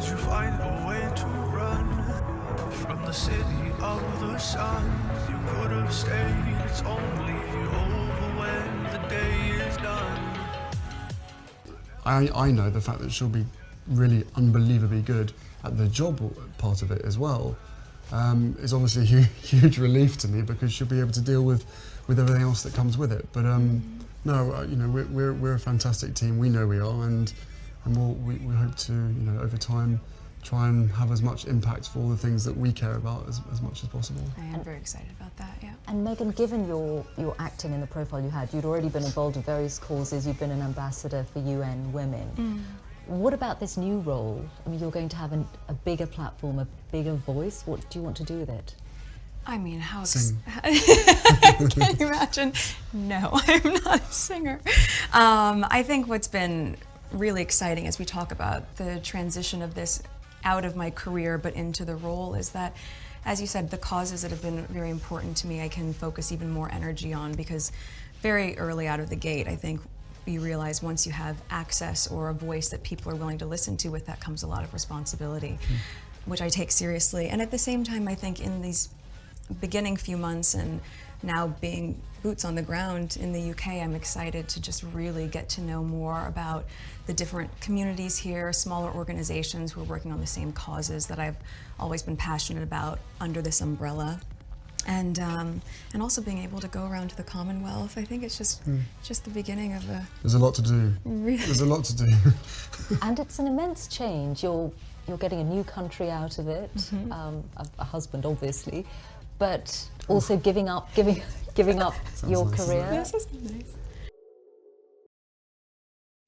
did you find a way to run from the city of the sun? You could have stayed, it's only over when the day is done. I know the fact that she'll be really unbelievably good at the job part of it as well is obviously a huge relief to me, because she'll be able to deal with everything else that comes with it. But no, you know, we're a fantastic team. We know we are, and we hope to, you know, over time, try and have as much impact for all the things that we care about as much as possible. I am very excited about that, yeah. And Meghan, given your acting and the profile you had, you'd already been involved in various causes, you've been an ambassador for UN Women. What about this new role? I mean, you're going to have a bigger platform, a bigger voice. What do you want to do with it? I mean, how... Sing. Can you imagine? No, I'm not a singer. I think what's been really exciting as we talk about the transition of this out of my career but into the role is that, as you said, the causes that have been very important to me, I can focus even more energy on, because very early out of the gate, I think you realize once you have access or a voice that people are willing to listen to, with that comes a lot of responsibility, which I take seriously. And at the same time, I think in these beginning few months and now being boots on the ground in the UK, I'm excited to just really get to know more about the different communities here, smaller organizations who are working on the same causes that I've always been passionate about under this umbrella. And also being able to go around to the Commonwealth. I think it's just the beginning of a... There's a lot to do. Really? There's a lot to do. And it's an immense change. You're getting a new country out of it, a husband obviously, but also giving up your nice. career. This is nice.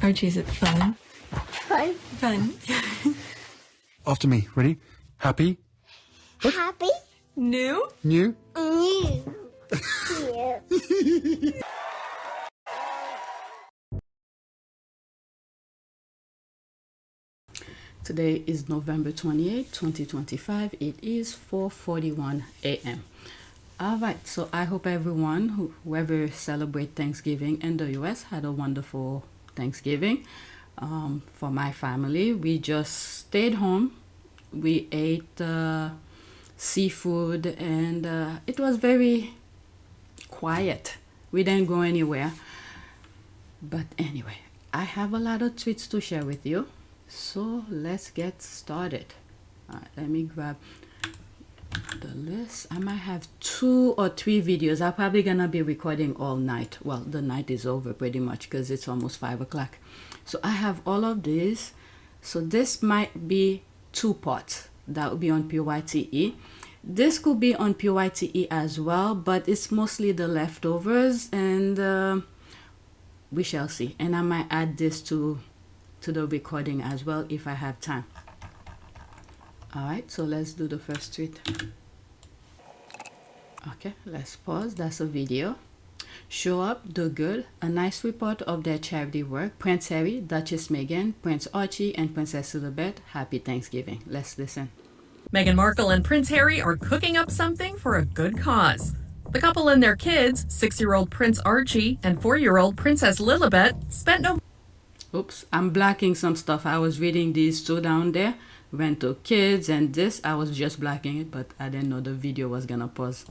Archie, is it fun? Fun. Fun. After me, ready? Happy? Happy. New? New? New. Yeah. Today is November 28, 2025. It is 4:41 a.m. All right, so I hope everyone, whoever celebrate Thanksgiving in the US, had a wonderful Thanksgiving. For my family, we just stayed home. We ate seafood, and it was very quiet. We didn't go anywhere. But anyway, I have a lot of tweets to share with you. So let's get started. All right, let me grab the list. I might have 2 or 3 videos. I'm probably gonna be recording all night. Well, the night is over pretty much because it's almost 5 o'clock. So I have all of this. So this might be 2 parts. That would be on PYTE. This could be on PYTE as well, but it's mostly the leftovers, and we shall see. And I might add this to the recording as well if I have time. All right, so let's do the first tweet. Okay, let's pause. That's a video. Show up, do good. A nice report of their charity work. Prince Harry, Duchess Meghan, Prince Archie, and Princess Lilibet. Happy Thanksgiving. Let's listen. Meghan Markle and Prince Harry are cooking up something for a good cause. The couple and their kids, 6-year-old Prince Archie and 4-year-old Princess Lilibet, spent no... Oops, I'm blocking some stuff. I was reading these 2 down there. Went to kids and this. I was just blocking it, but I didn't know the video was gonna pause.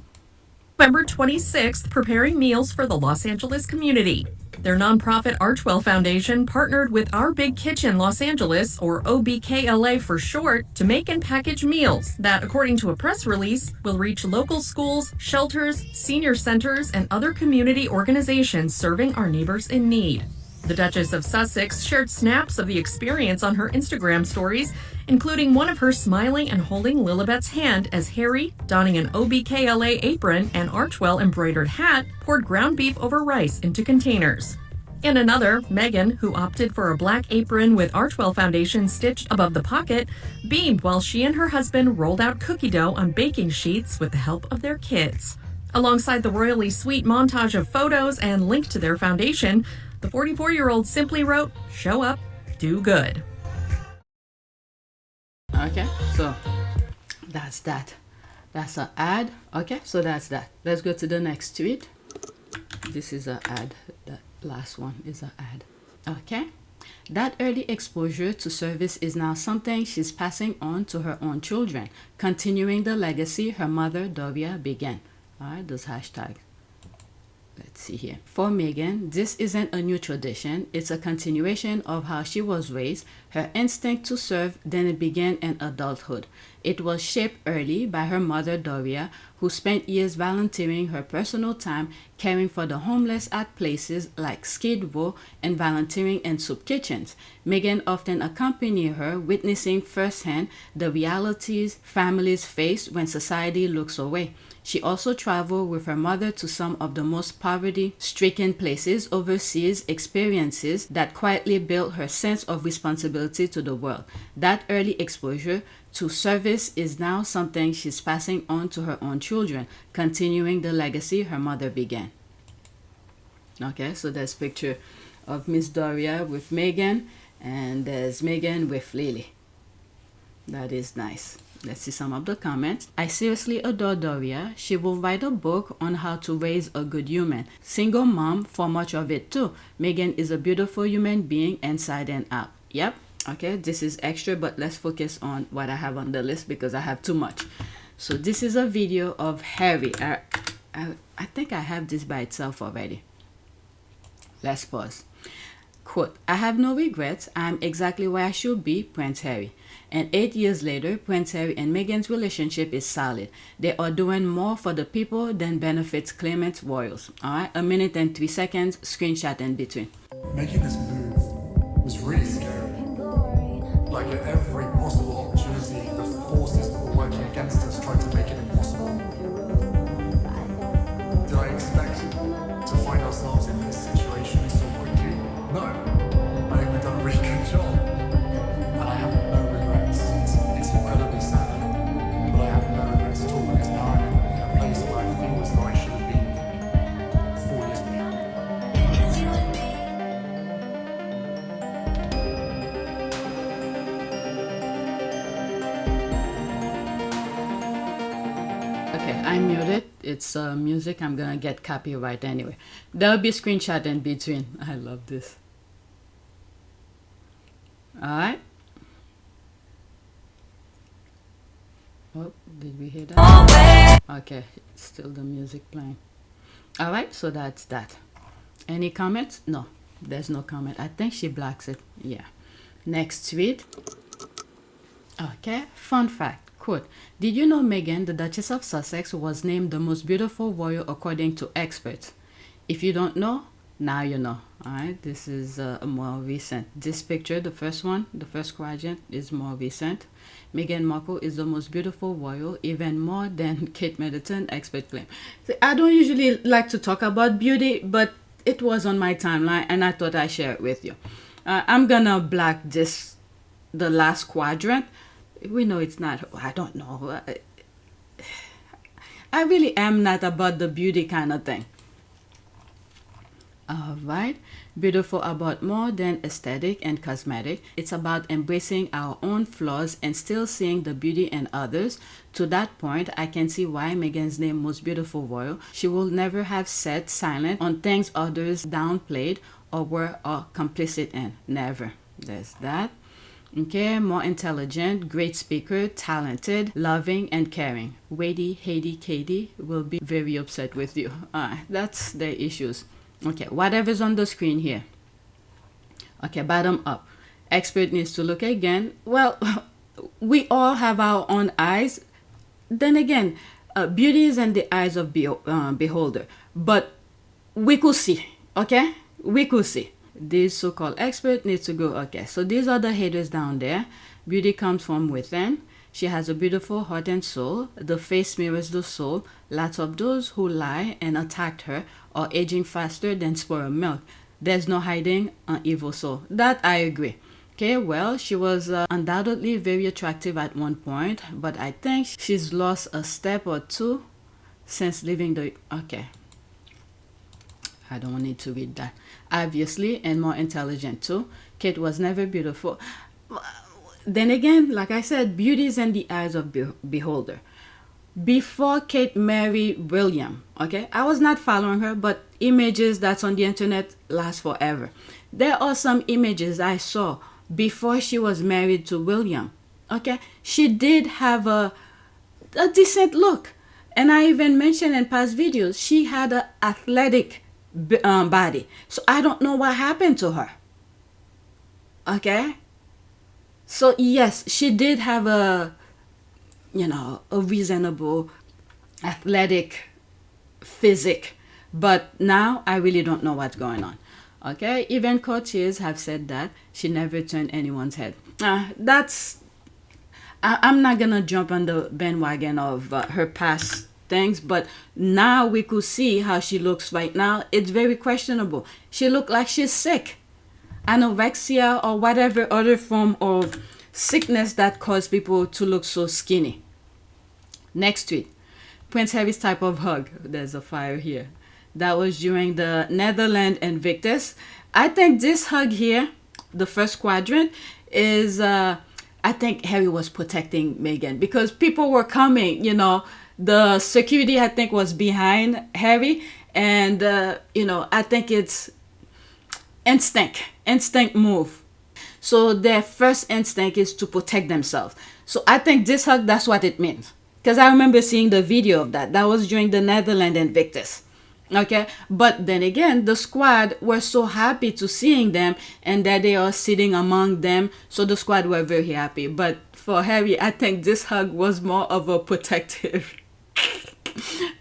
November 26th, preparing meals for the Los Angeles community. Their nonprofit Archwell Foundation partnered with Our Big Kitchen Los Angeles, or OBKLA for short, to make and package meals that, according to a press release, will reach local schools, shelters, senior centers, and other community organizations serving our neighbors in need. The Duchess of Sussex shared snaps of the experience on her Instagram stories, including one of her smiling and holding Lilibet's hand as Harry, donning an OBKLA apron and Archwell embroidered hat, poured ground beef over rice into containers. In another, Meghan, who opted for a black apron with Archwell Foundation stitched above the pocket, beamed while she and her husband rolled out cookie dough on baking sheets with the help of their kids. Alongside the royally sweet montage of photos and link to their foundation, the 44-year-old simply wrote, "Show up, do good." Okay, so that's that. That's an ad. Okay, so that's that. Let's go to the next tweet. This is an ad. That last one is an ad. Okay, That early exposure to service is now something she's passing on to her own children, continuing the legacy her mother Doria began. All right, those hashtags. Let's see here. For Meghan, this isn't a new tradition. It's a continuation of how she was raised. Her instinct to serve then it began in adulthood. It was shaped early by her mother Doria, who spent years volunteering her personal time caring for the homeless at places like Skid Row and volunteering in soup kitchens. Meghan often accompanied her, witnessing firsthand the realities families face when society looks away. She also traveled with her mother to some of the most poverty-stricken places overseas, experiences that quietly built her sense of responsibility to the world. That early exposure to service is now something she's passing on to her own children, continuing the legacy her mother began. Okay, so there's a picture of Miss Doria with Meghan, and there's Meghan with Lily. That is nice. Let's see some of the comments. I seriously adore Doria. She will write a book on how to raise a good human. Single mom for much of it too. Meghan is a beautiful human being inside and out. Yep. Okay, this is extra, but let's focus on what I have on the list because I have too much. So this is a video of Harry. I think I have this by itself already. Let's pause. Quote, I have no regrets. I'm exactly where I should be, Prince Harry. And 8 years later, Prince Harry and Meghan's relationship is solid. They are doing more for the people than benefits claimants royals. All right, 1 minute and 3 seconds, screenshot in between. Making this move was really scary. Like at every possible opportunity, the forces that were working against us tried to make it impossible. Did I expect to find ourselves in this situation so quickly? No. I think we've done a really good job. And I have no regrets. It's incredibly sad, but I have no regrets at all because now I'm in a place where I feel as though I should have been 4 years ago. Okay, I muted. It's music. I'm gonna get copyright anyway. There'll be a screenshot in between. I love this. All right. Oh, did we hear that? Okay, it's still the music playing. All right, so that's that. Any comments? No, there's no comment. I think she blocks it. Yeah. Next tweet. Okay, fun fact. Quote, did you know Meghan, the Duchess of Sussex, was named the most beautiful royal according to experts? If you don't know, now you know. All right, this is more recent. This picture, the first one, the first quadrant, is more recent. Meghan Markle is the most beautiful royal, even more than Kate Middleton, expert claim. I don't usually like to talk about beauty, but it was on my timeline, and I thought I'd share it with you. I'm gonna block this, the last quadrant. We know it's not, I don't know. I really am not about the beauty kind of thing. All right, beautiful about more than aesthetic and cosmetic. It's about embracing our own flaws and still seeing the beauty in others. To that point, I can see why Meghan's named most beautiful royal. She will never have sat silent on things others downplayed or were complicit in. Never. There's that. Okay, more intelligent, great speaker, talented, loving, and caring. Weighty, Haiti, Katie will be very upset with you. That's their issues. Okay, whatever's on the screen here. Okay, bottom up. Expert needs to look again. Well, we all have our own eyes. Then again, beauty is in the eyes of beholder. But we could see, okay? We could see. This so-called expert needs to go, okay, so these are the haters down there. Beauty comes from within. She has a beautiful heart and soul. The face mirrors the soul. Lots of those who lie and attacked her are aging faster than spoiled milk. There's no hiding an evil soul. That I agree. Okay, well, she was undoubtedly very attractive at one point, but I think she's lost a step or two since leaving the... Okay. I don't need to read that. Obviously, and more intelligent too. Kate was never beautiful. Then again, like I said, beauty is in the eyes of beholder. before Kate married William. Okay, I was not following her, but images that's on the internet last forever. There are some images I saw before she was married to William. Okay, she did have a decent look, and I even mentioned in past videos she had an athletic body. So I don't know what happened to her. Okay, so yes, she did have a, you know, a reasonable athletic physique, but now I really don't know what's going on. Okay, even coaches have said that she never turned anyone's head. I'm not gonna jump on the bandwagon of her past things, but now we could see how she looks right now. It's very questionable. She looked like she's sick, anorexia or whatever other form of sickness that cause people to look so skinny. Next tweet, Prince Harry's type of hug. There's a fire here. That was during the Netherlands and Invictus. I think this hug here, the first quadrant, is I think Harry was protecting Meghan because people were coming, you know, the security I think was behind Harry, and you know, I think it's instinct move. So their first instinct is to protect themselves. So I think this hug, that's what it means. Because I remember seeing the video of that. That was during the Netherlands and Invictus. Okay, but then again, the squad were so happy to seeing them and that they are sitting among them. So the squad were very happy. But for Harry, I think this hug was more of a protective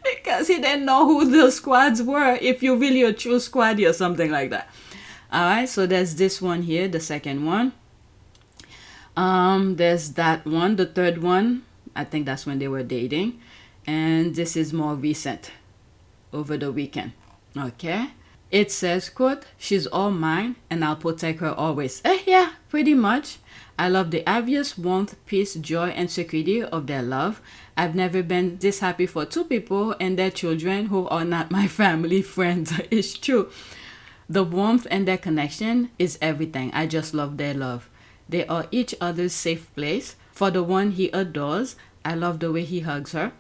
because he didn't know who the squads were, if you're really a true squaddy or something like that. All right, so there's this one here, the second one. There's that one, the third one. I think that's when they were dating. And this is more recent, over the weekend. Okay, it says, quote, "She's all mine and I'll protect her always." Yeah, pretty much. I love the obvious warmth, peace, joy, and security of their love. I've never been this happy for two people and their children who are not my family friends. It's true. The warmth and their connection is everything. I just love their love. They are each other's safe place. For the one he adores, I love the way he hugs her.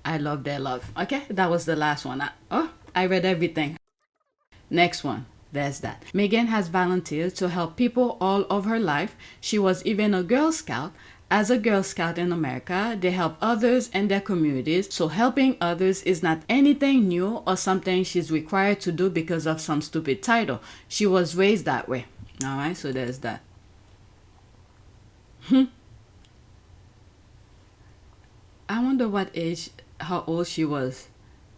I love their love. Okay, that was the last one. I read everything. Next one. There's that. Meghan has volunteered to help people all of her life. She was even a Girl Scout. As a Girl Scout in America, they help others and their communities. So helping others is not anything new or something she's required to do because of some stupid title. She was raised that way. All right, so there's that. I wonder what age, how old she was.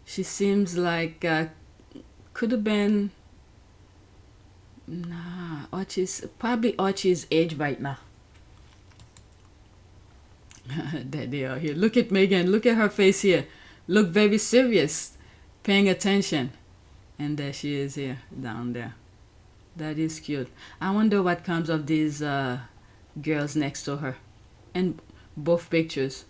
She seems like could have been probably Archie's age right now. There they are here. Look at Meghan. Look at her face here. Look very serious, paying attention. And there she is here, down there. That is cute. I wonder what comes of these girls next to her. And both pictures.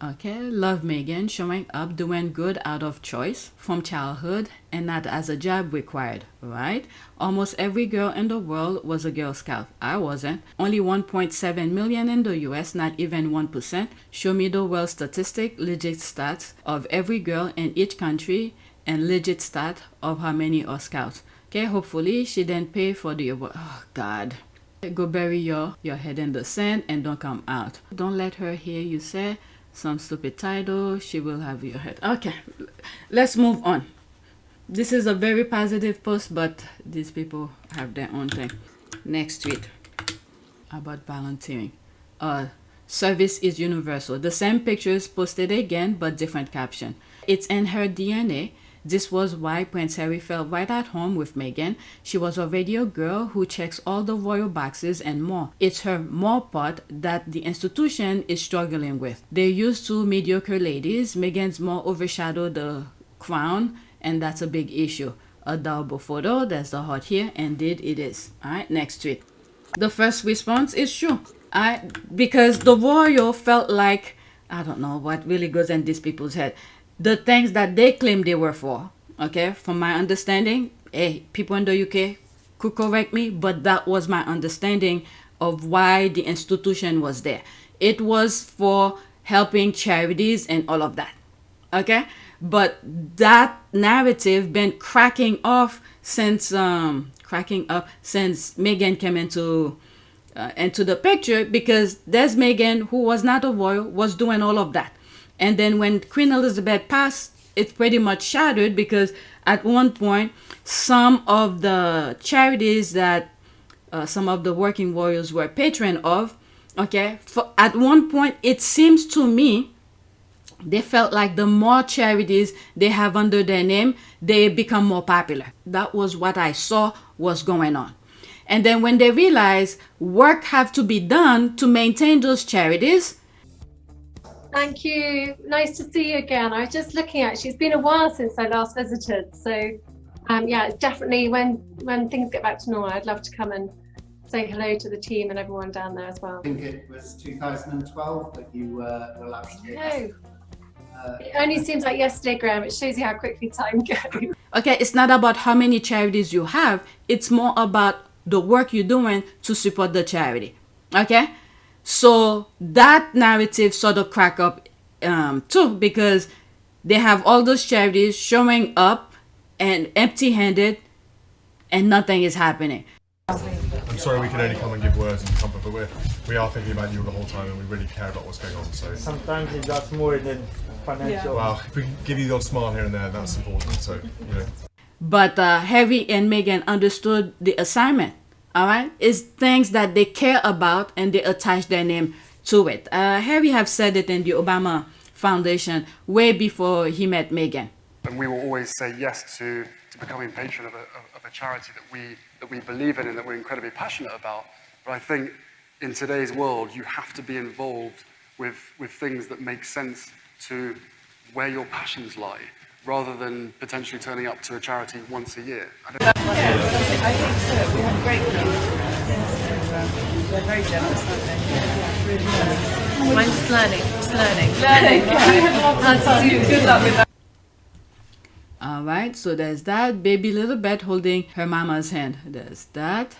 Okay, love Meghan, showing up, doing good out of choice from childhood and not as a job required, right? Almost every girl in the world was a Girl Scout. I wasn't. Only 1.7 million in the US, not even 1%. Show me the world statistic, legit stats of every girl in each country and legit stat of how many are Scouts. Okay, hopefully she didn't pay for the award. Oh, God. Go bury your head in the sand and don't come out. Don't let her hear you say some stupid title. She will have your head. Okay, let's move on. This is a very positive post, but these people have their own thing. Next tweet about volunteering. Service is universal. The same pictures posted again, but different caption. It's in her DNA. This was why Prince Harry felt right at home with Meghan. She was already a girl who checks all the royal boxes and more. It's her more part that the institution is struggling with. They're used to mediocre ladies. Meghan's more overshadowed the crown, and that's a big issue. Adorable photo. There's the heart here. Indeed, it is. All right, next tweet. The first response is true. Because the royal felt like, I don't know what really goes in these people's head. The things that they claim they were for, okay, from my understanding, people in the UK could correct me, but that was my understanding of why the institution was there. It was for helping charities and all of that. Okay, but that narrative been cracking up since Meghan came into the picture, because there's Meghan, who was not a royal, was doing all of that. And then when Queen Elizabeth passed, it's pretty much shattered, because at one point, some of the charities that some of the working royals were patron of, okay, at one point, it seems to me, they felt like the more charities they have under their name, they become more popular. That was what I saw was going on. And then when they realized work have to be done to maintain those charities. Thank you. Nice to see you again. I was just looking at, it's been a while since I last visited. So yeah, it's definitely when things get back to normal, I'd love to come and say hello to the team and everyone down there as well. I think it was 2012 that you were last here. It only seems like yesterday, Graham. It shows you how quickly time goes. Okay, it's not about how many charities you have. It's more about the work you're doing to support the charity. Okay? So that narrative sort of crack up too, because they have all those charities showing up and empty-handed and nothing is happening. I'm sorry we can only come and give words and comfort, but we are thinking about you the whole time, and we really care about what's going on. So sometimes it's just more than financial. Well, if we can give you the odd smile here and there, that's important. So, you know. But Harry and Meghan understood the assignment. All right, it's things that they care about, and they attach their name to it. Harry have said it in the Obama Foundation way before he met Meghan. And we will always say yes to becoming patron of a charity that we believe in and that we're incredibly passionate about. But I think in today's world, you have to be involved with things that make sense to where your passions lie, rather than potentially turning up to a charity once a year. I think so. We have great news. They're very generous, aren't they? Really generous. Mine's just learning. How to do. Good luck with that. All right, so there's that. Baby Lilibet holding her mama's hand. There's that.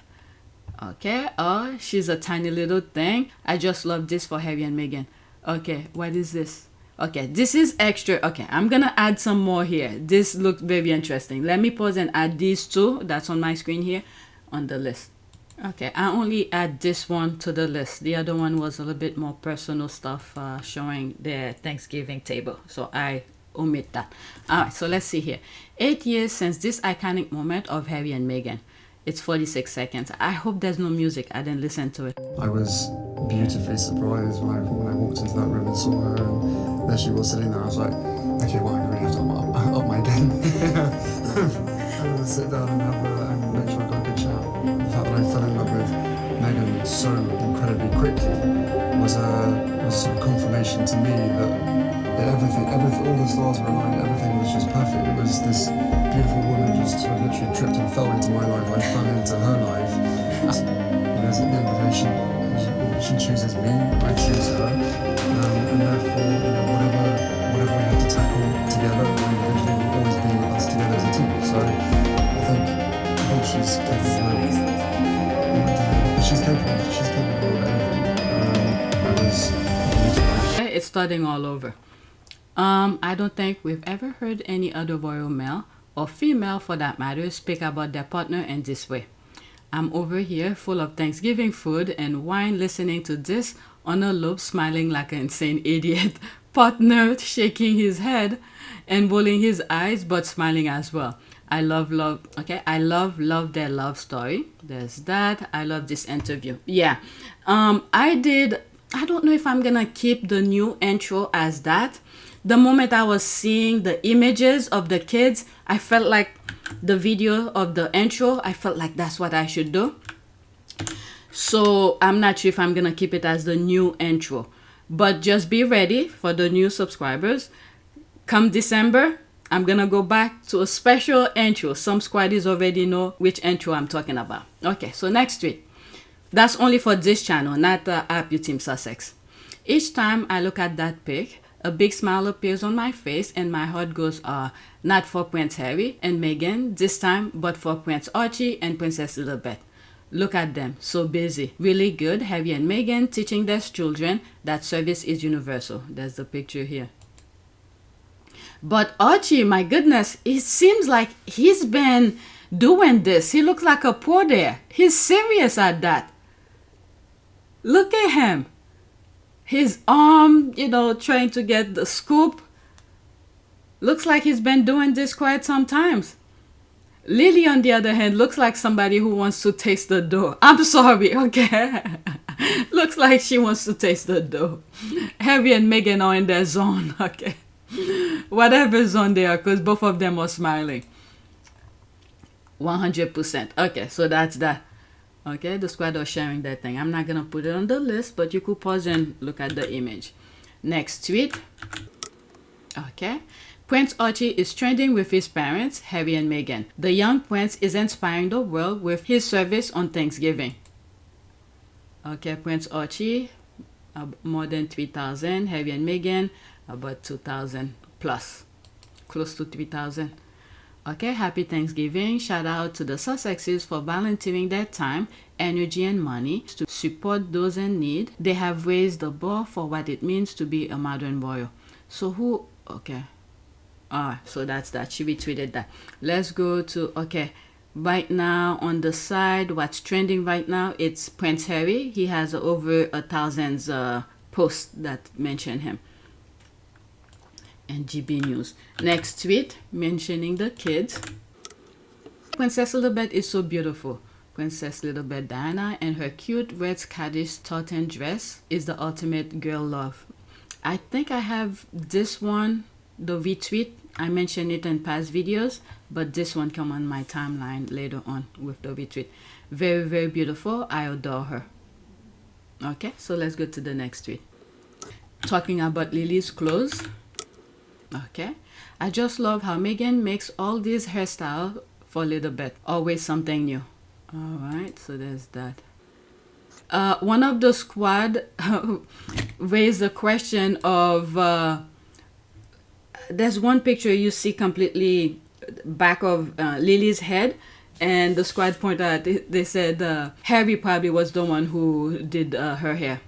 Okay, oh, she's a tiny little thing. I just love this for Harry and Meghan. Okay, what is this? Okay, this is extra. Okay, I'm gonna add some more here. This looks very interesting. Let me pause and add these two. That's on my screen here on the list. Okay, I only add this one to the list. The other one was a little bit more personal stuff showing their Thanksgiving table. So I omit that. All right, so let's see here. 8 years since this iconic moment of Harry and Meghan. It's 46 seconds. I hope there's no music. I didn't listen to it. I was beautifully surprised when I walked into that room and saw her, and there she was sitting there. I was like, okay, well, I really have to up my game. I'm gonna sit down and make sure I got a good chat. The fact that I fell in love with Meghan so incredibly quickly was sort of confirmation to me that everything, all the stars were aligned, everything was just perfect. It was this beautiful woman just sort of literally tripped and fell into my life. I fell into her life. Because at the end of the day, she chooses me, I choose her, and therefore, whatever we have to tackle together, individually will always be us together as a team. So I think she's capable of anything. It's starting all over. I don't think we've ever heard any other royal male, or female for that matter, speak about their partner in this way. I'm over here full of Thanksgiving food and wine, listening to this on a loop, smiling like an insane idiot. Partner shaking his head and rolling his eyes, but smiling as well. I love, okay, I love their love story. There's that. I love this interview. Yeah, I don't know if I'm gonna keep the new intro as that. The moment I was seeing the images of the kids, I felt like the video of the intro, I felt like that's what I should do. So I'm not sure if I'm gonna keep it as the new intro, but just be ready for the new subscribers. Come December, I'm gonna go back to a special intro. Some squaddies already know which intro I'm talking about. Okay, so next week, that's only for this channel, not Up Team Sussex. Each time I look at that pic, a big smile appears on my face and my heart goes, not for Prince Harry and Meghan this time, but for Prince Archie and Princess Lilibet. Look at them, so busy. Really good. Harry and Meghan teaching their children that service is universal. There's the picture here. But Archie, my goodness, it seems like he's been doing this. He looks like a pro there. He's serious at that. Look at him. His arm, you know, trying to get the scoop. Looks like he's been doing this quite some times. Lily, on the other hand, looks like somebody who wants to taste the dough. I'm sorry, okay? Looks like she wants to taste the dough. Harry and Meghan are in their zone, okay? Whatever zone they are, because both of them are smiling. 100%. Okay, so that's that. Okay, the squad are sharing that thing. I'm not going to put it on the list, but you could pause and look at the image. Next tweet. Okay. Prince Archie is trending with his parents, Harry and Meghan. The young prince is inspiring the world with his service on Thanksgiving. Okay, Prince Archie, more than 3,000. Harry and Meghan, about 2,000 plus. Close to 3,000. Okay, happy Thanksgiving. Shout out to the Sussexes for volunteering their time, energy, and money to support those in need. They have raised the bar for what it means to be a modern royal. So who, okay. So that's that. She retweeted that. Let's go to, okay, right now on the side, what's trending right now, it's Prince Harry. He has over 1,000 posts that mention him. And GB News. Next tweet, mentioning the kids. Princess Lilibet is so beautiful. Princess Lilibet Diana and her cute red Scottish tartan dress is the ultimate girl love. I think I have this one, the retweet. I mentioned it in past videos, but this one come on my timeline later on with the retweet. Very, very beautiful. I adore her. Okay, so let's go to the next tweet. Talking about Lily's clothes. Okay, I just love how Meghan makes all these hairstyles for Lilibet. Always something new. All right, so there's that. One of the squad raised the question of there's one picture you see completely back of Lily's head, and the squad pointed out, they said Harry probably was the one who did her hair.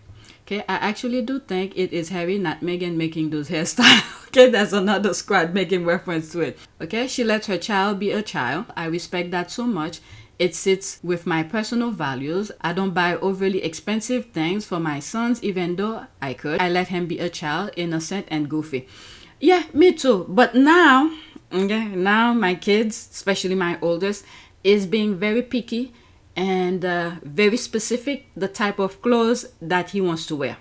Okay, I actually do think it is Harry, not Meghan, making those hairstyles. Okay, that's another squad making reference to it. Okay, she lets her child be a child. I respect that so much. It sits with my personal values. I don't buy overly expensive things for my sons, even though I could. I let him be a child, innocent and goofy. Yeah, me too. But now, okay, now my kids, especially my oldest, is being very picky and very specific the type of clothes that he wants to wear.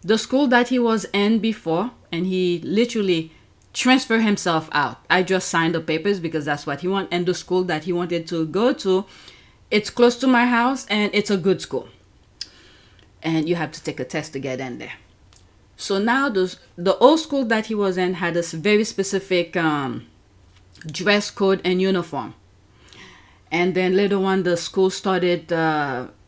The school that he was in before, and he literally transferred himself out. I just signed the papers because that's what he wanted. And the school that he wanted to go to, it's close to my house and it's a good school. And you have to take a test to get in there. So now the old school that he was in had a very specific dress code and uniform. And then later on, the school started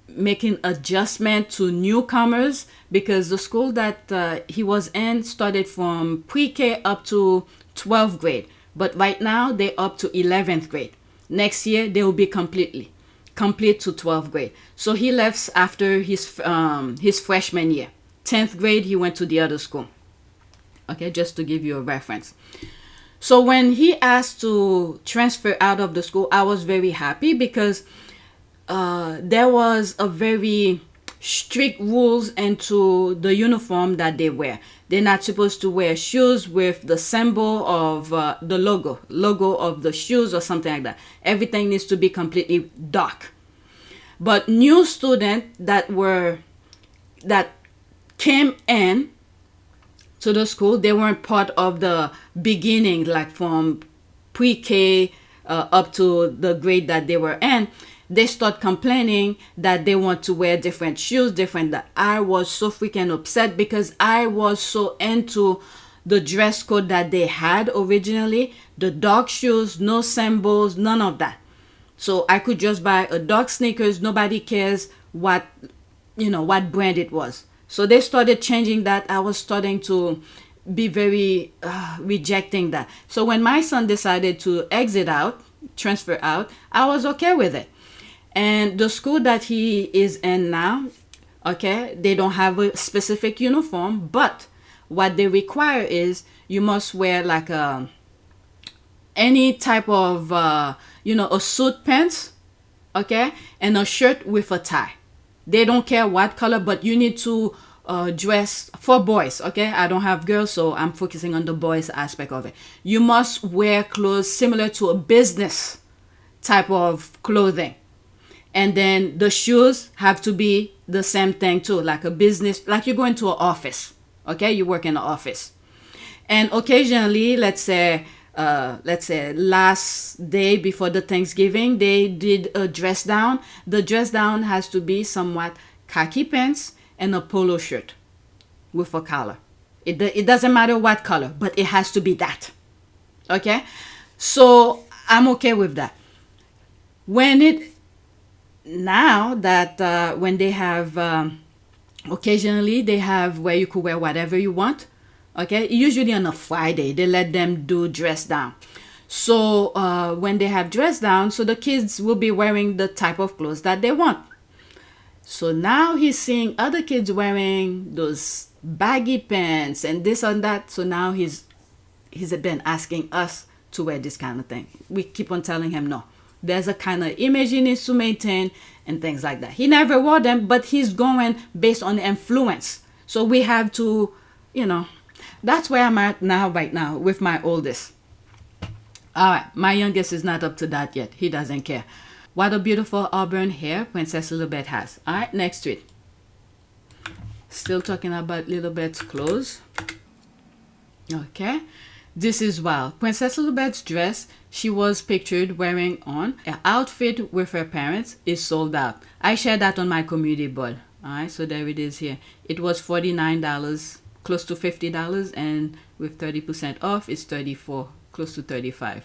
making adjustment to newcomers, because the school that he was in started from pre-K up to 12th grade. But right now, they're up to 11th grade. Next year, they will be complete to 12th grade. So he left after his freshman year. 10th grade, he went to the other school. Okay, just to give you a reference. So when he asked to transfer out of the school, I was very happy, because there was a very strict rules into the uniform that they wear. They're not supposed to wear shoes with the symbol of the logo of the shoes or something like that. Everything needs to be completely dark. But new students that came in to the school, they weren't part of the beginning, like from pre-K up to the grade that they were in. They start complaining that they want to wear different shoes, that I was so freaking upset, because I was so into the dress code that they had originally. The dark shoes, no symbols, none of that. So I could just buy a dark sneakers. Nobody cares what brand it was. So they started changing that. I was starting to be very rejecting that. So when my son decided to transfer out, I was okay with it. And the school that he is in now, okay, they don't have a specific uniform, but what they require is you must wear like any type of, a suit pants, okay, and a shirt with a tie. They don't care what color, but you need to dress for boys, okay? I don't have girls, so I'm focusing on the boys aspect of it. You must wear clothes similar to a business type of clothing. And then the shoes have to be the same thing too, like a business, like you're going to an office, okay? You work in an office. And occasionally, let's say last day before the Thanksgiving, they did a dress down. The dress down has to be somewhat khaki pants and a polo shirt with a collar. It doesn't matter what color, but it has to be that. Okay? So I'm okay with that. When they have, occasionally they have where you could wear whatever you want. Okay, usually on a Friday, they let them do dress down. So when they have dress down, so the kids will be wearing the type of clothes that they want. So now he's seeing other kids wearing those baggy pants and this and that. So now he's been asking us to wear this kind of thing. We keep on telling him no. There's a kind of image he needs to maintain and things like that. He never wore them, but he's going based on influence. So we have to, that's where I'm at right now with my oldest. All right, my youngest is not up to that yet. He doesn't care. What a beautiful auburn hair Princess Lilibet has. All right, next tweet. Still talking about Lilibet's clothes. Okay, this is wild. Princess Lilibet's dress she was pictured wearing on an outfit with her parents is sold out. I shared that on my community board. All right, so there it is here. It was $49. Close to $50, and with 30% off it's $34, close to $35.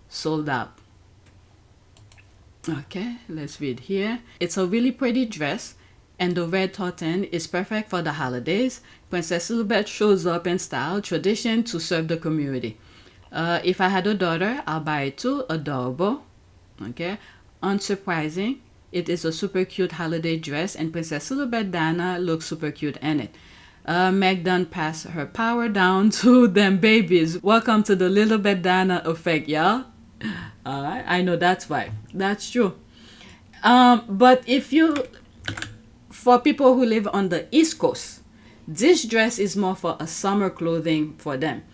Sold out. Okay, let's read here. It's a really pretty dress, and the red tartan is perfect for the holidays. Princess Lilibet shows up in style, tradition to serve the community. If I had a daughter, I'll buy it too. Adorable. Okay, unsurprising. It is a super cute holiday dress, and Princess Lilibet Diana looks super cute in it. Meg done pass her power down to them babies. Welcome to the Lilibet Diana effect, y'all. Alright, I know that's right. That's true. But for people who live on the East Coast, this dress is more for a summer clothing for them.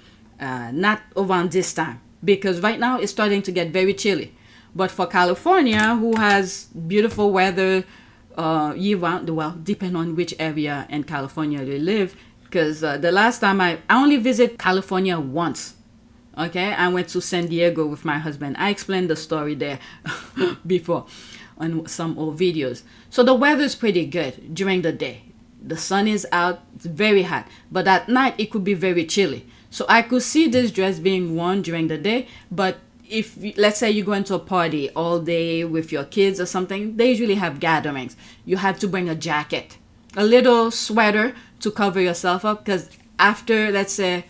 Not around this time. Because right now it's starting to get very chilly. But for California, who has beautiful weather, year-round, well, depending on which area in California you live, because the last time I only visit California once, okay? I went to San Diego with my husband. I explained the story there before on some old videos. So the weather is pretty good during the day. The sun is out, it's very hot, but at night it could be very chilly. So I could see this dress being worn during the day, but if, let's say, you go into a party all day with your kids or something, they usually have gatherings. You have to bring a jacket, a little sweater to cover yourself up, because after, let's say,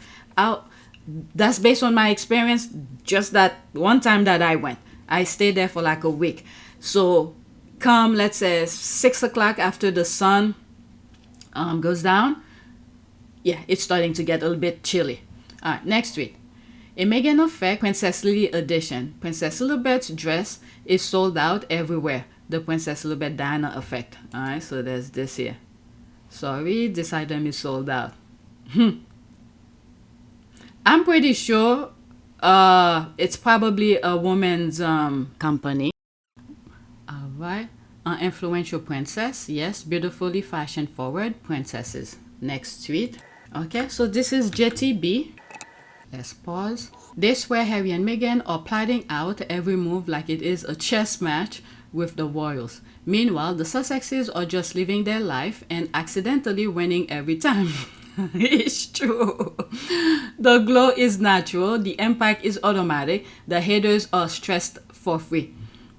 that's based on my experience, just that one time that I went. I stayed there for like a week. So come, let's say, 6 o'clock after the sun goes down, yeah, it's starting to get a little bit chilly. All right, next tweet. A Meghan effect Princess Lily edition. Princess Lilibet's dress is sold out everywhere. The Princess Lilibet Diana effect. Alright, so there's this here. Sorry, this item is sold out. I'm pretty sure it's probably a woman's company. Alright. Influential princess. Yes, beautifully fashion forward princesses. Next tweet. Okay, so this is JTB. Let's pause. They swear Harry and Meghan are plotting out every move like it is a chess match with the royals. Meanwhile, the Sussexes are just living their life and accidentally winning every time. It's true. The glow is natural. The impact is automatic. The haters are stressed for free.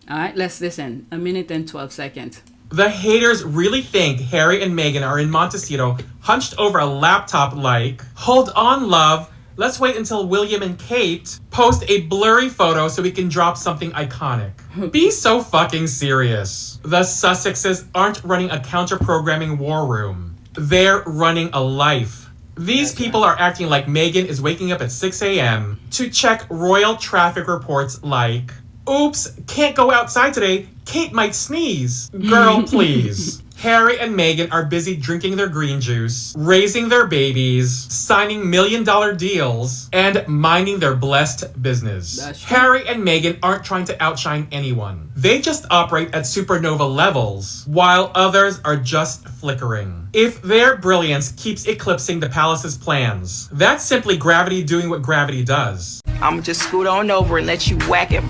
All right, let's listen. 1 minute and 12 seconds. The haters really think Harry and Meghan are in Montecito, hunched over a laptop like, hold on, love. Let's wait until William and Kate post a blurry photo so we can drop something iconic. Be so fucking serious. The Sussexes aren't running a counter-programming war room. They're running a life. These people are acting like Meghan is waking up at 6 a.m. to check royal traffic reports like, oops, can't go outside today, Kate might sneeze. Girl, please. Harry and Meghan are busy drinking their green juice, raising their babies, signing million-dollar deals, and minding their blessed business. Harry and Meghan aren't trying to outshine anyone. They just operate at supernova levels, while others are just flickering. If their brilliance keeps eclipsing the palace's plans, that's simply gravity doing what gravity does. I'ma just scoot on over and let you whack him.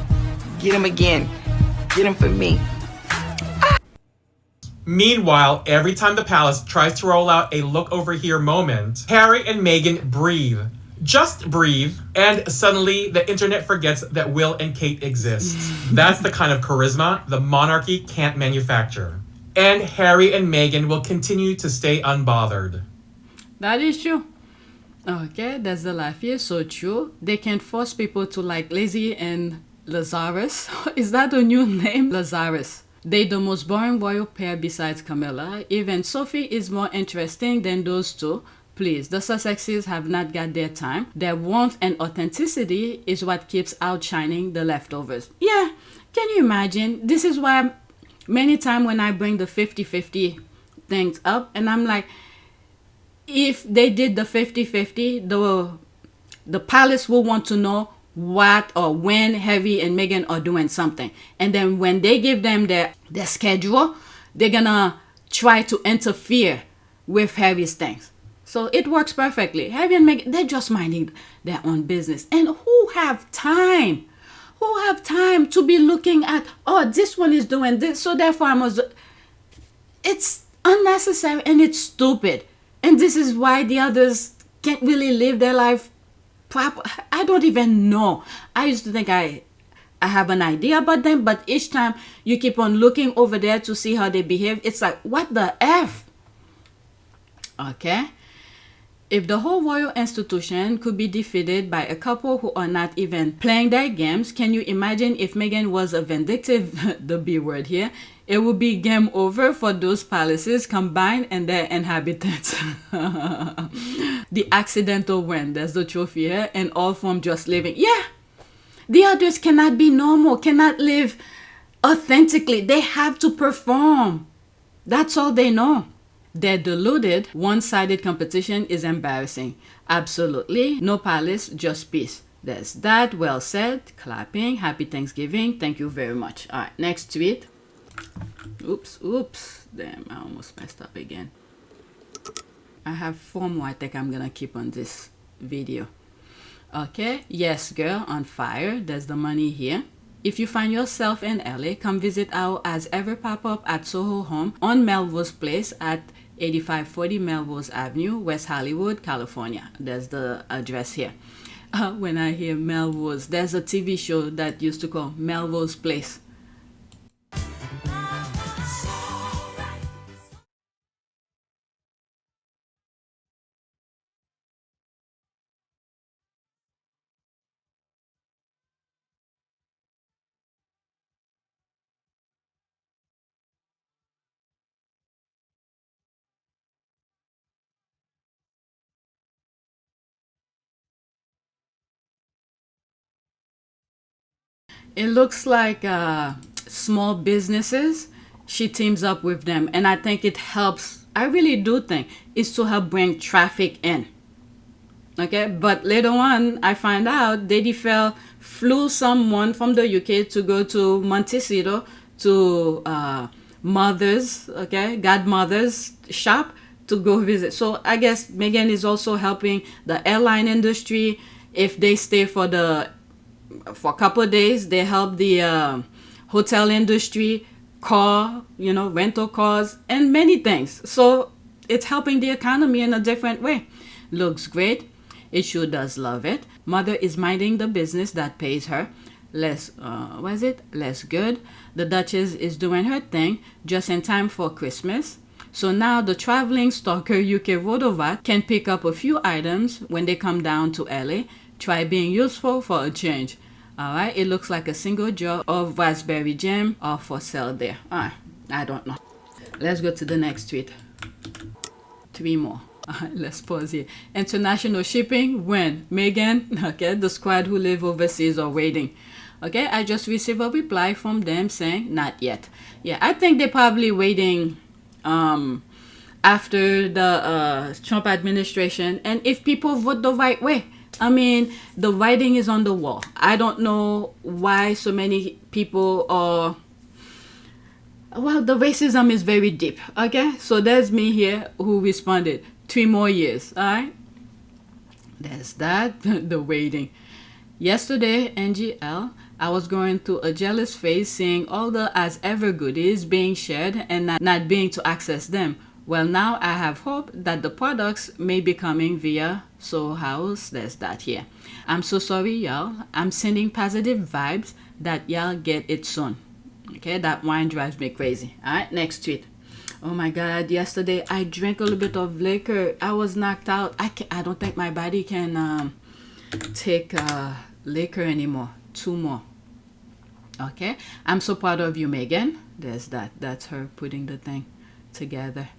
Get him again. Get him for me. Meanwhile, every time the palace tries to roll out a look over here moment, Harry and Meghan breathe. Just breathe, and suddenly the internet forgets that Will and Kate exist. That's the kind of charisma the monarchy can't manufacture. And Harry and Meghan will continue to stay unbothered. That is true. Okay, that's the life here. So true. They can force people to like Lizzie and Lazarus. Is that a new name? Lazarus. They the most boring royal pair besides Camilla. Even Sophie is more interesting than those two. Please, the Sussexes have not got their time. Their warmth and authenticity is what keeps outshining the leftovers. Yeah, can you imagine? This is why many times when I bring the 50-50 things up, and I'm like, if they did the 50-50, the palace will want to know what or when Harry and Meghan are doing something. And then when they give them their schedule, they're gonna try to interfere with Harry's things. So it works perfectly. Harry and Meghan, they're just minding their own business. And who have time? Who have time to be looking at, oh, this one is doing this, so therefore I must do. It's unnecessary and it's stupid. And this is why the others can't really live their life proper. I don't even know. I used to think I have an idea about them, but each time you keep on looking over there to see how they behave, it's like, what the F? Okay? If the whole royal institution could be defeated by a couple who are not even playing their games, can you imagine if Meghan was a vindictive, the B word here, it would be game over for those palaces combined and their inhabitants. The accidental win, that's the trophy here, and all from just living. Yeah, the others cannot be normal, cannot live authentically. They have to perform. That's all they know. Their deluded, one-sided competition is embarrassing. Absolutely. No palace, just peace. There's that. Well said. Clapping. Happy Thanksgiving. Thank you very much. All right, next tweet. Oops. Damn, I almost messed up again. I have 4 more I think I'm gonna keep on this video. Okay, yes girl, on fire. There's the money here. If you find yourself in LA, come visit our As Ever pop-up at Soho Home on Melrose Place at 8540 Melrose Avenue, West Hollywood, California. There's the address here. When I hear Melrose, there's a TV show that used to call Melrose Place. It looks like small businesses, she teams up with them. And I think it helps, I really do think, it's to help bring traffic in. Okay, but later on, I find out Daddy Fell flew someone from the UK to go to Montecito to godmother's shop to go visit. So I guess Meghan is also helping the airline industry. If they stay for a couple of days, they help the hotel industry, rental cars, and many things. So it's helping the economy in a different way. Looks great. It sure does love it. Mother is minding the business that pays her. Less good. The Duchess is doing her thing just in time for Christmas. So now the traveling stalker UK Rodovat can pick up a few items when they come down to LA. Try being useful for a change. Alright, it looks like a single jar of raspberry jam are for sale there. Alright, I don't know. Let's go to the next tweet. 3 more. Let's pause here. International shipping when Meghan, okay, the squad who live overseas are waiting. Okay, I just received a reply from them saying not yet. Yeah, I think they're probably waiting after the Trump administration, and if people vote the right way. I mean, the writing is on the wall. I don't know why so many people are... Well, the racism is very deep, okay? So there's me here who responded, 3 more years, all right? There's that, the waiting. Yesterday, NGL, I was going through a jealous phase seeing all the as ever goodies being shared and not being to access them. Well, now I have hope that the products may be coming via Soho House. There's that here. I'm so sorry, y'all. I'm sending positive vibes that y'all get it soon. Okay, that wine drives me crazy. All right, next tweet. Oh my God, yesterday I drank a little bit of liquor. I was knocked out. I don't think my body can take liquor anymore. 2 more. Okay, I'm so proud of you, Meghan. There's that. That's her putting the thing together.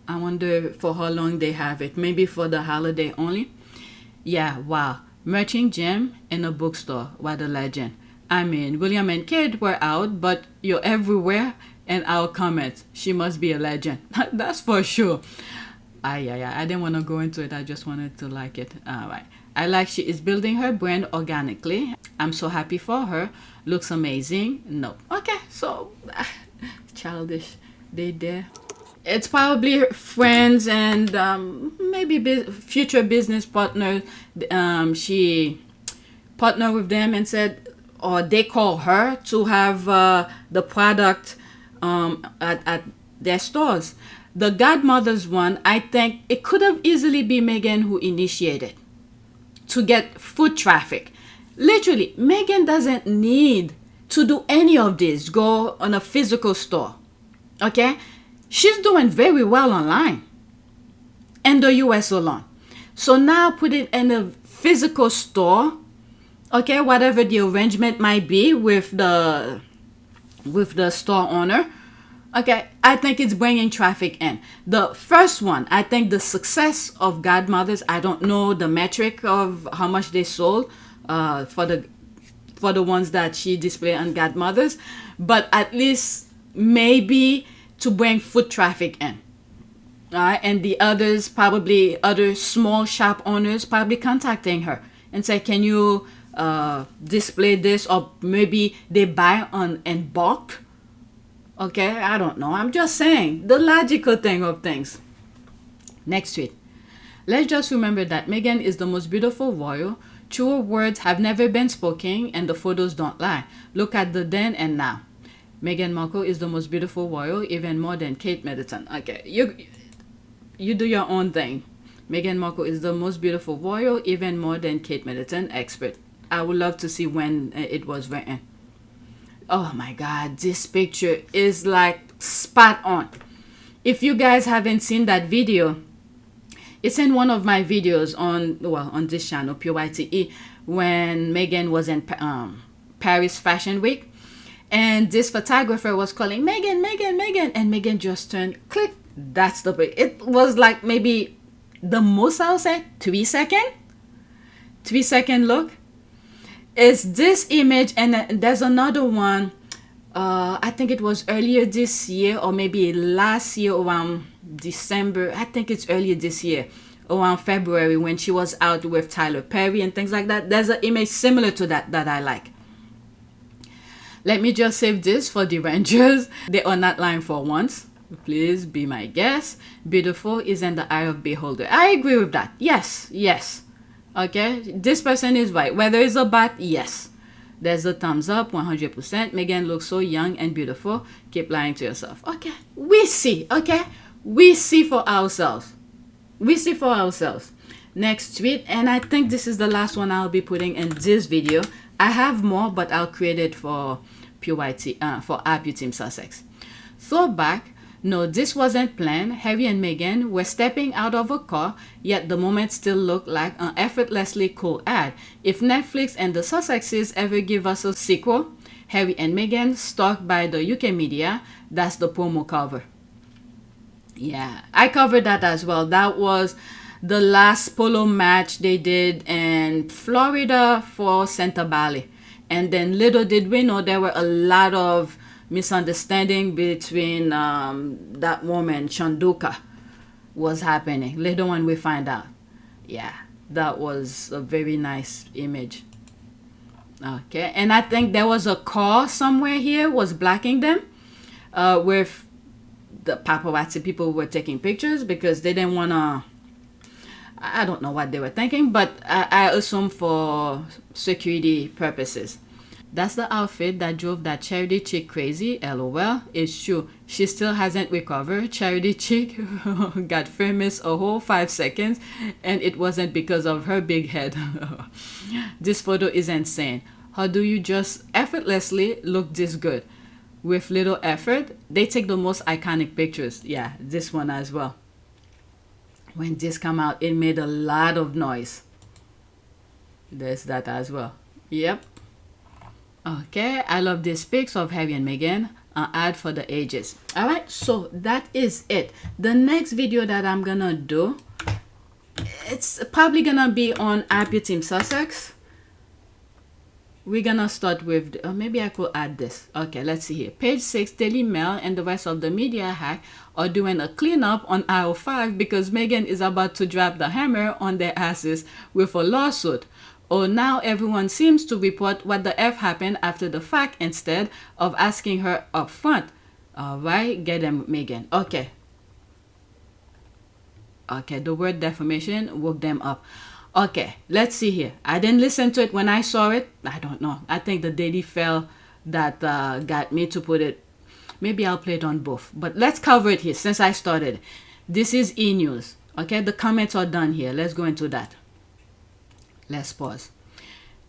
I wonder for how long they have it. Maybe for the holiday only. Yeah, wow. Merching gem in a bookstore. What a legend. I mean, William and Kate were out, but you're everywhere in our comments. She must be a legend. That's for sure. I didn't want to go into it. I just wanted to like it. All right. I like she is building her brand organically. I'm so happy for her. Looks amazing. No. Okay, so childish. They there. It's probably her friends and maybe future business partner. She partnered with them and said, or they call her to have the product at their stores. The Godmother's one, I think it could have easily been Meghan who initiated to get foot traffic. Literally, Meghan doesn't need to do any of this, go on a physical store. Okay? She's doing very well online in the US alone. So now put it in a physical store, okay, whatever the arrangement might be with the store owner. Okay, I think it's bringing traffic in. The first one, I think the success of Godmothers, I don't know the metric of how much they sold for the ones that she displayed on Godmothers, but at least maybe to bring foot traffic in. And the others, probably other small shop owners, probably contacting her and say, can you display this? Or maybe they buy in bulk. Okay, I don't know. I'm just saying the logical thing of things. Next tweet. Let's just remember that Meghan is the most beautiful royal. Truer words have never been spoken and the photos don't lie. Look at the then and now. Meghan Markle is the most beautiful royal, even more than Kate Middleton. Okay, you do your own thing. Meghan Markle is the most beautiful royal, even more than Kate Middleton. Expert. I would love to see when it was written. Oh my God, this picture is like spot on. If you guys haven't seen that video, it's in one of my videos on this channel, PYTE, when Meghan was in Paris Fashion Week. And this photographer was calling, Meghan, Meghan, Meghan. And Meghan just turned, click. That's the big. It was like maybe the most, I'll say, 3 second. 3 second look. It's this image. And there's another one. I think it was earlier this year or maybe last year around December. I think it's earlier this year. Around February when she was out with Tyler Perry and things like that. There's an image similar to that I like. Let me just save this for the Rangers. They are not lying for once. Please be my guest. Beautiful is in the eye of beholder. I agree with that. Yes, yes. Okay, this person is right. Whether it's a bot, yes. There's a thumbs up, 100%. Meghan looks so young and beautiful. Keep lying to yourself. Okay, we see. Okay, we see for ourselves. We see for ourselves. Next tweet, and I think this is the last one I'll be putting in this video. I have more, but I'll create it for PYTE, for RP Team Sussex. Throwback, No, this wasn't planned. Harry and Meghan were stepping out of a car, yet the moment still looked like an effortlessly cool ad. If Netflix and the Sussexes ever give us a sequel, Harry and Meghan stalked by the UK media, that's the promo cover. Yeah, I covered that as well. That was the last polo match they did in Florida for Santa Bali. And then little did we know there were a lot of misunderstanding between that woman, Chanduka, was happening. Later on we find out. Yeah, that was a very nice image. Okay, and I think there was a car somewhere here was blocking them with the paparazzi people were taking pictures because they didn't want to, I don't know what they were thinking, but I assume for security purposes. That's the outfit that drove that Charity chick crazy, LOL. It's true. She still hasn't recovered. Charity chick got famous a whole 5 seconds, and it wasn't because of her big head. This photo is insane. How do you just effortlessly look this good? With little effort, they take the most iconic pictures. Yeah, this one as well. When this came out, it made a lot of noise. There's that as well. Yep. Okay, I love these pics of Harry and Meghan. An ad for the ages. Alright, so that is it. The next video that I'm gonna do, it's probably gonna be on Happy Team Sussex. We're gonna start with, maybe I could add this. Okay, let's see here. Page 6, Daily Mail and the rest of the media hack are doing a cleanup on aisle 5 because Meghan is about to drop the hammer on their asses with a lawsuit. Oh, now everyone seems to report what the F happened after the fact instead of asking her up front. Alright, get them, Meghan. Okay. Okay, the word defamation woke them up. Okay, let's see here. I didn't listen to it when I saw it. I don't know. I think the Daily fell that got me to put it. Maybe I'll play it on both. But let's cover it here since I started. This is E-News. Okay, the comments are done here. Let's go into that. Let's pause.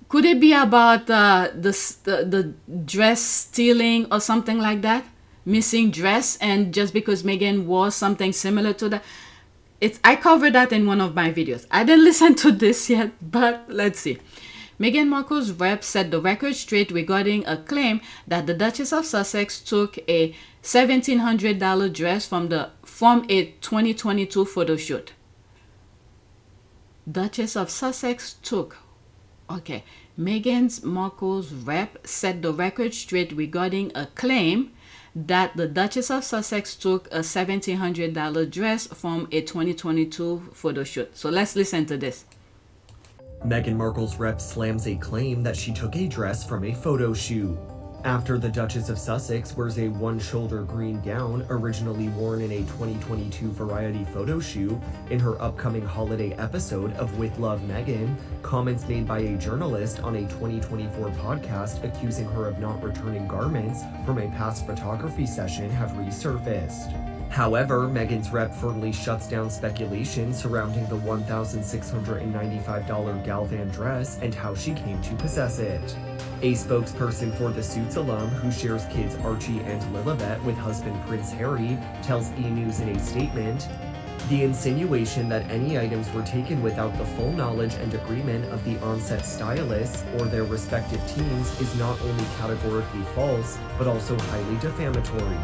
Could it be about the dress stealing or something like that? Missing dress, and just because Meghan wore something similar to that? I covered that in one of my videos. I didn't listen to this yet, but let's see. Meghan Markle's rep set the record straight regarding a claim that the Duchess of Sussex took a $1,700 dress from a 2022 photo shoot. Duchess of Sussex took. Okay. Meghan Markle's rep set the record straight regarding a claim that the Duchess of Sussex took a $1,700 dress from a 2022 photo shoot. So let's listen to this. Meghan Markle's rep slams a claim that she took a dress from a photo shoot. After the Duchess of Sussex wears a one-shoulder green gown originally worn in a 2022 Variety photo shoot in her upcoming holiday episode of With Love Meghan, comments made by a journalist on a 2024 podcast accusing her of not returning garments from a past photography session have resurfaced. However, Meghan's rep firmly shuts down speculation surrounding the $1,695 Galvan dress and how she came to possess it. A spokesperson for the Suits alum, who shares kids Archie and Lilibet with husband Prince Harry, tells E! News in a statement, "The insinuation that any items were taken without the full knowledge and agreement of the on-set stylists or their respective teams is not only categorically false, but also highly defamatory.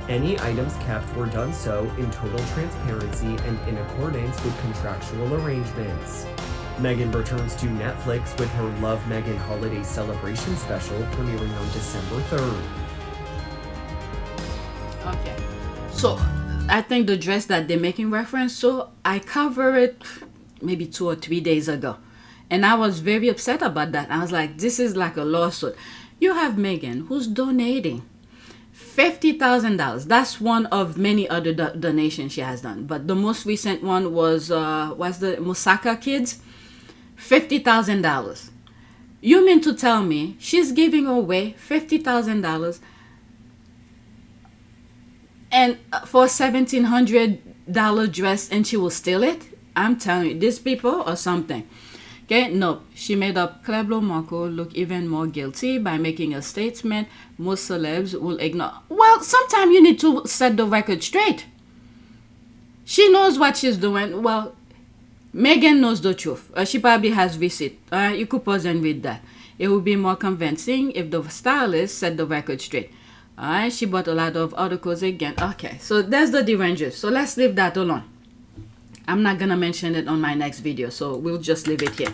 Any items kept were done so in total transparency and in accordance with contractual arrangements." Meghan returns to Netflix with her Love Meghan Holiday Celebration special premiering on December 3rd. Okay. So, I think the dress that they're making reference to, I covered it maybe 2 or 3 days ago. And I was very upset about that. I was like, this is like a lawsuit. You have Meghan who's donating $50,000. That's one of many other donations she has done. But the most recent one was the Moussaka kids. $50,000. You mean to tell me she's giving away $50,000 and for a $1,700 dress and she will steal it? I'm telling you, these people are something. Okay, no, she made up Cleblo Marco look even more guilty by making a statement most celebs will ignore. Well, sometimes you need to set the record straight. She knows what she's doing. Well, Meghan knows the truth. She probably has receipt. You could pause and read that. It would be more convincing if the stylist set the record straight. She bought a lot of articles again. Okay, so there's the derangers. So let's leave that alone. I'm not gonna mention it on my next video, so we'll just leave it here.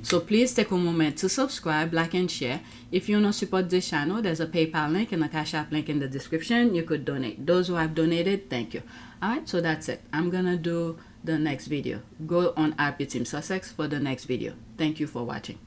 So please take a moment to subscribe, like, and share. If you want to support this channel, there's a PayPal link and a Cash App link in the description. You could donate. Those who have donated, thank you. Alright, so that's it. I'm gonna do the next video. Go on RP Team Sussex for the next video. Thank you for watching.